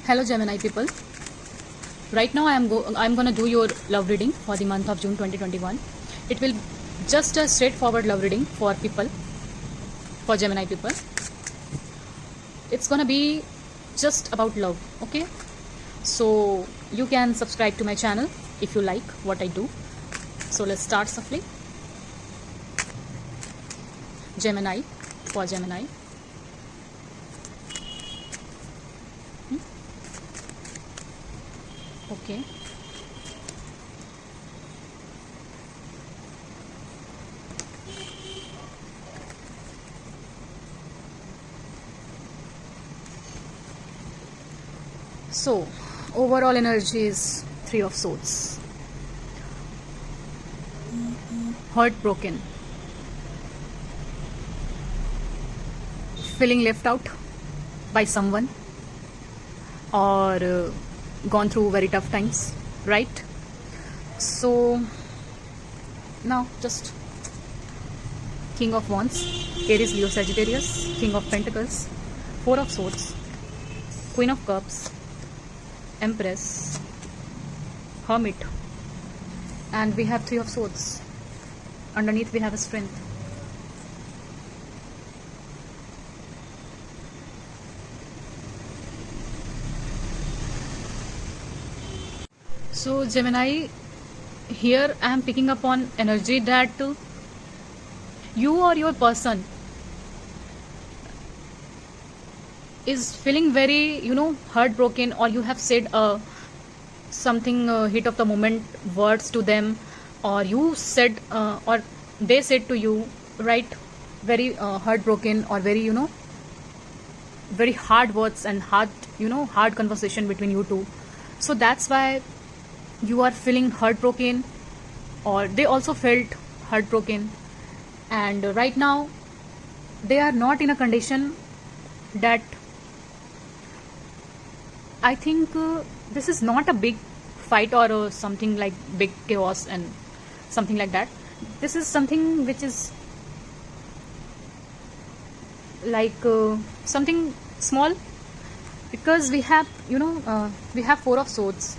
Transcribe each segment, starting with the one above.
Hello Gemini people. Right now I'm going to do your love reading for the month of June 2021. It will just a straightforward love reading for people, for Gemini people. It's going to be just about love, okay? So you can subscribe to my channel if you like what I do. So let's start softly. Gemini, for Gemini. Okay. So overall energy is Three of Swords. Heartbroken. Feeling left out by someone, or gone through very tough times, right? So now just King of Wands, Aries, Leo, Sagittarius, King of Pentacles, Four of Swords, Queen of Cups, Empress, Hermit, and we have Three of Swords. Underneath we have a Strength. So Gemini, here I am picking up on energy that you or your person is feeling very, heartbroken, or you have said something hit of the moment words to them, or you said or they said to you, right? Very heartbroken, or very, very hard words and hard conversation between you two. So that's why you are feeling heartbroken, or they also felt heartbroken, and right now they are not in a condition that I think this is not a big fight or something like big chaos and something like that. This is something which is like something small, because we have we have Four of Swords,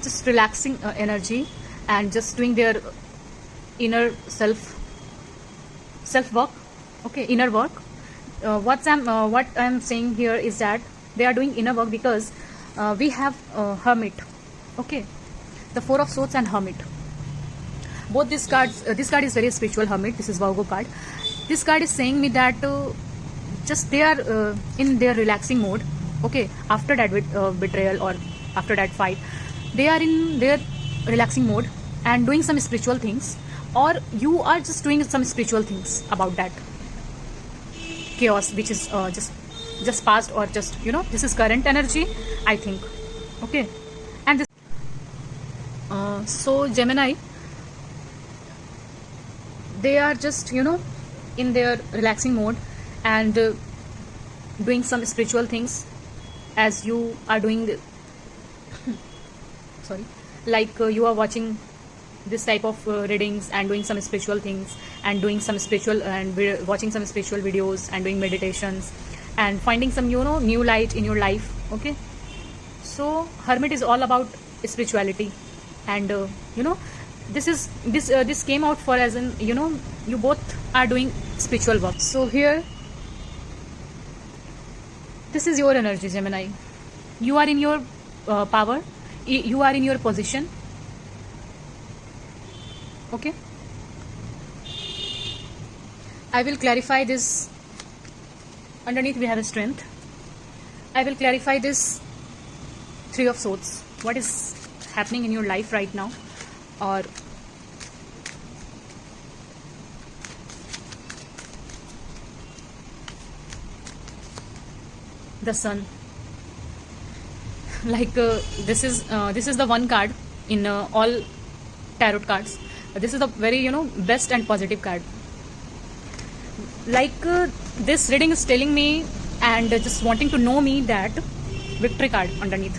just relaxing energy and just doing their inner self work, okay, inner work. What I'm saying here is that they are doing inner work, because we have Hermit, okay, the Four of Swords and Hermit. Both these cards, this card is very spiritual, Hermit. This is Virgo card. This card is saying me that just they are in their relaxing mode, okay, after that betrayal or after that fight. They are in their relaxing mode and doing some spiritual things, or you are just doing some spiritual things about that chaos which is just past, or just this is current energy, I think, okay. And this so Gemini, they are just in their relaxing mode and doing some spiritual things, as you are doing sorry, like you are watching this type of readings and doing some spiritual things, and doing some spiritual and watching some spiritual videos and doing meditations and finding some new light in your life, okay. So Hermit is all about spirituality, and this came out for as in you both are doing spiritual work. So here, this is your energy, Gemini. You are in your power, you are in your position, okay. I will clarify this. Underneath we have a Strength. I will clarify this Three of Swords. What is happening in your life right now, or the Sun. Like this is the one card in all tarot cards. This is a very best and positive card. Like this reading is telling me and just wanting to know me that Victory card underneath,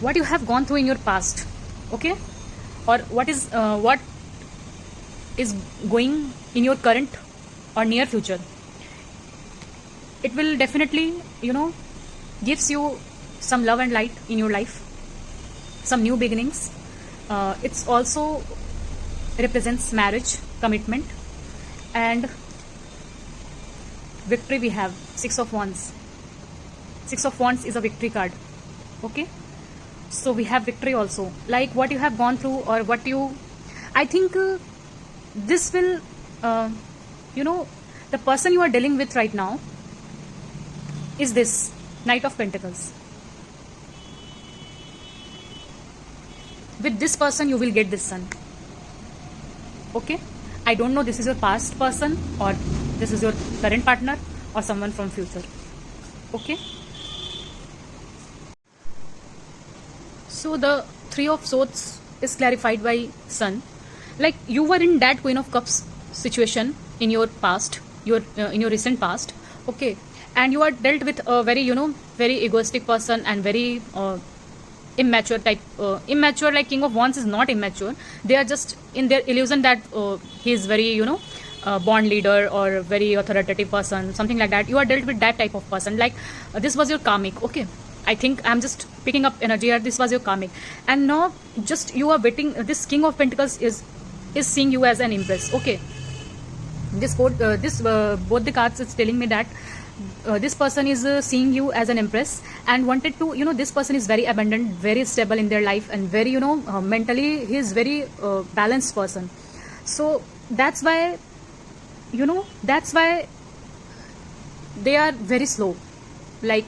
what you have gone through in your past, okay, or what is going in your current or near future. It will definitely gives you some love and light in your life, some new beginnings. It's also represents marriage, commitment, and victory. We have Six of Wands. Six of Wands is a victory card. Okay, so we have victory also, like what you have gone through, or what you, I think this will the person you are dealing with right now is this Knight of Pentacles. With this person you will get this Sun. Okay, I don't know this is your past person, or this is your current partner, or someone from future. Okay, so the Three of Swords is clarified by Sun. Like you were in that Queen of Cups situation in your past, in your recent past. Okay, and you are dealt with a very very egoistic person, and very immature type. Immature, like King of Wands is not immature. They are just in their illusion that he is very born leader, or very authoritative person, something like that. You are dealt with that type of person. Like this was your karmic. Okay, I think I'm just picking up energy here. This was your karmic, and now just you are waiting. This King of Pentacles is seeing you as an empress. Okay, this both the cards is telling me that this person is seeing you as an empress, and wanted to this person is very abundant, very stable in their life, and very mentally he is very balanced person. So that's why they are very slow, like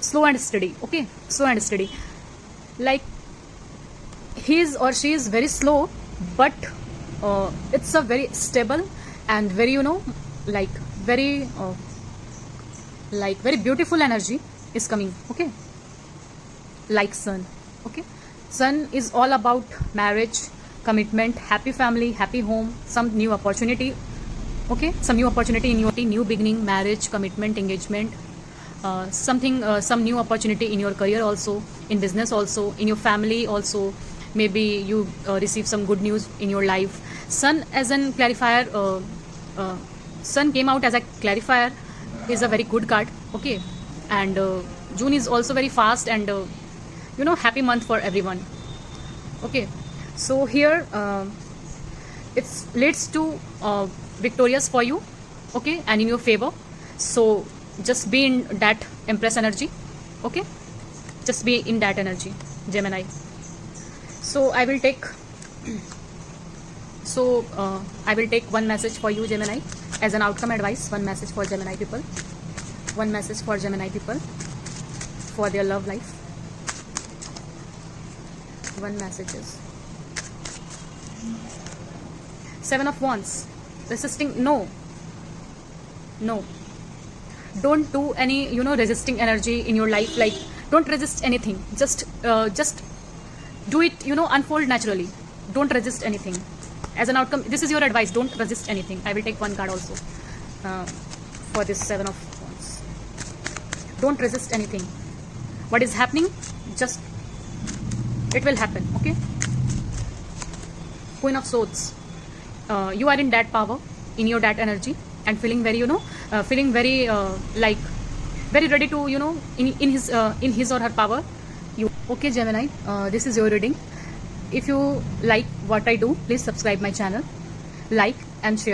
slow and steady. Okay, slow and steady. Like he is or she is very slow, but it's a very stable and very like very very beautiful energy is coming. Okay, like Sun. Okay, Sun is all about marriage, commitment, happy family, happy home, some new opportunity. Okay, some new opportunity in your new beginning, marriage, commitment, engagement, some new opportunity in your career also, in business also, in your family also. Maybe you receive some good news in your life. Sun as an clarifier, Sun came out as a clarifier, is a very good card. Okay, and June is also very fast, and happy month for everyone. Okay, so here it leads to victorious for you. Okay, and in your favor. So just be in that Empress energy. Okay, just be in that energy, Gemini. So I will take one message for you, Gemini, as an outcome advice. One message for Gemini people. One message for Gemini people for their love life. One message is Seven of Wands. Resisting. No. Don't do any resisting energy in your life. Like don't resist anything. Just do it. Unfold naturally. Don't resist anything. As an outcome, this is your advice. Don't resist anything. I will take one card also for this Seven of Wands. Don't resist anything. What is happening, just it will happen. Okay, Queen of Swords. You are in that power, in your that energy, and feeling very feeling very like very ready to in his or her power. Okay, Gemini, this is your reading. If you like what I do, please subscribe my channel, like and share.